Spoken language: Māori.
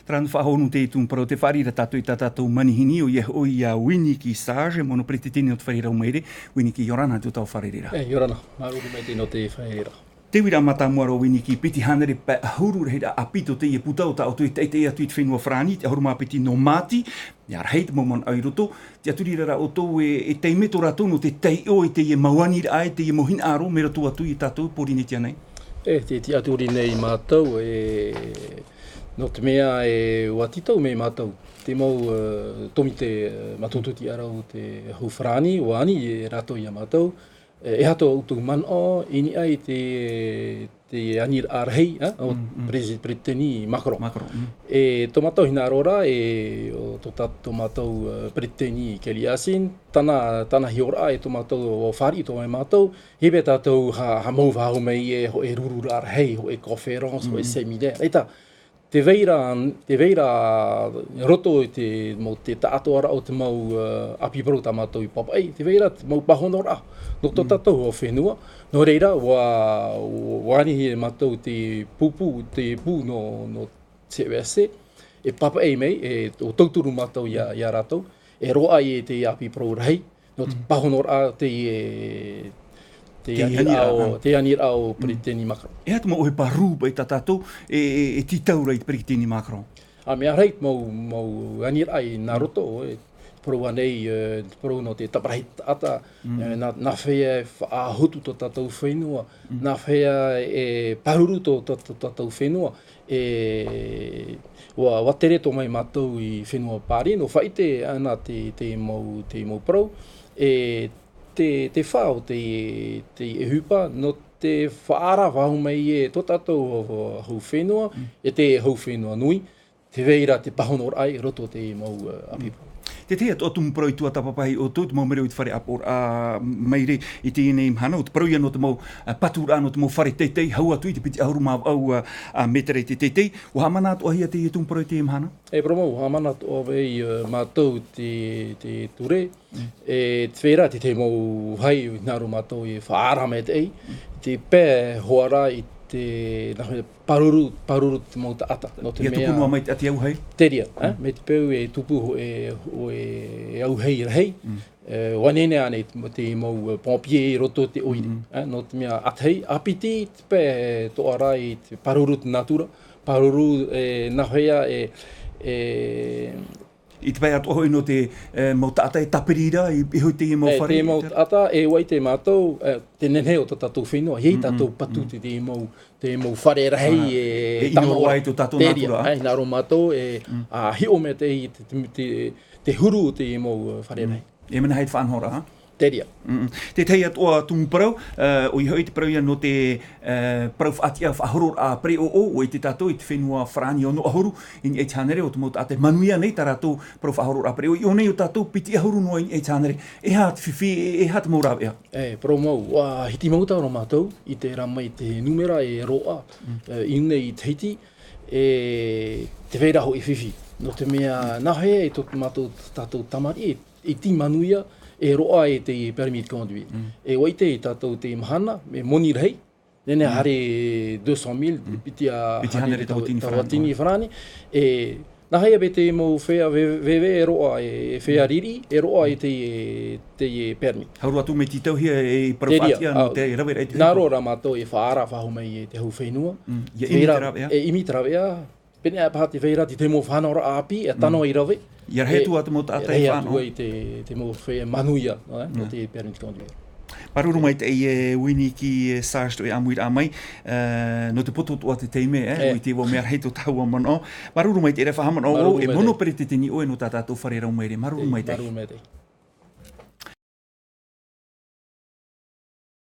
Tran whahonu te tūmparau te wharira tātou I tātou manihini o i a Winiki Sage, mono prete tini o te wharira o meire, Winiki Yorana tu tau wharira. Yorana, maruru me tino te whaera. Te wira mata muaro Winiki, piti hanere pa huru reira apito te e putau ta o tui te atu I te whenua whrani, te ahuru mapiti no mati, ia rheit momon ai roto, te aturira o tō e teime tō rato no te tei o te e mauani ai, te e mohin aro, mera tō atu I tātou, pōrine tia nei? Te aturi nei mātou, no te mea watitau me mātou. Te mau tomi te matotuti arau te hau whrani, o ani rato I a mātou. E hato utu man o, ini ai te anir arhei, o Preteni Macron. E tō mātou hina arora, o tō mātou Preteni Keliasin, tana hiora e tō mātou o whari tō mai mātou, hebe tātou ha mau wahau mei ho e rurur arhei, ho e conference, ho e semine. Eita, te veira roto mo te tātou ara o te mau apiparo tā mātou I papa. Te veira mau pahonora. No tō tātou o whenua. No reira, wānihi mātou te pū no CWS. E papa mei, o tauturu mātou ia rātou. E roa I te apiparo rei. No te pahonora te anira o Preteni Macron. E hatu mo ohe paru pai tā tātou e titaura I Preteni Macron. Mea reit mau anira I nā roto, Pro anei, pro no te taparahit ata, nā whea whaahutu tō tātou whenua, nā whea paruru tō tātou whenua, wa tere tō mai mātou I whenua pāri, no whaite ana te mau prau, te whao, te hupa, no te whaara wahu mai tō tātou hau whenua, te hau whenua nui, te veira te pahonor ai, roto te mau apipo. Te te ato atu mprau I tua tapapahi o tō, te mau mereu I te whare apor meire I te ene imhana, o te prau ia no te mau patura no te mau whare teitei, hau atu I te piti ahuru mā au metere te teitei, o hamana atu ahia te tu mprau I te imhana? Promo, hamana atu avei mātou te ture, te whera te mau hai nāru mātou I whaara me te ei, te pē hoara I te paruru te mau ta ata. No te mea tupunua mai te ati au hei? Teria, me te peu tupu o au hei rehei. Wanene ane te mau pompier roto te oire. No te mea athei, apiti te pē to arai te paruru te natura. Paruru nahea I te pai atu hoi no te mau taata tapirira I hoi te mau whare? Te mau taata wai te mātou, te nenheo tō tātou whenua, hei tātou patu te mau whare rahei e inoro ai tō tātou natura? Nāro mātou, hio me te huru te mau whare rahei. E mana hei te whanhora, ha? Teria. Te tei atoa tūmparau, o I hoi te parau ia no te parau whaatia whahoror a pre o I te tātou I te whenua whrani o no ahuru, I te hanere o te mota a te manuia nei tā rātou parau whahoror a pre o I nei o tātou piti ahuru no I te hanere. E hā te whiwhi, e hā te maurau ea? Parau mau, hiti mautau no mātou, I te ramai te numera roa, I nei I te hiti, te veiraho I whiwhi. No te mea nahea tō mātou tātou tamari, I ti manuia, roa te permis de conduire. Waite I tātou te mahana, me moni rei, nene hare 200,000 piti a hanere tawatini whrani. Nahea be te mau whea vewe roa whea riri, roa te permis. Hauru atu me titau hia parauwhatia no te rawera te Nā roa mātou whaara whahu mai te hau whenua. Imi tarawea. Pene a paha te wheira te mau whanora api, tano I rawe. Ia rehetu atu mo tātai whānau. Rehetu ai te mau whea manuia, no te permis de conduire. Paruru mai te Winiki Sage to amuir a mai, no te poto toa te teime, o te wo mea rehetu taua mano. Paruru mai te ere whahamano, e mono pere te tini oe no tā tātou whare rau meire. Maruru mai te.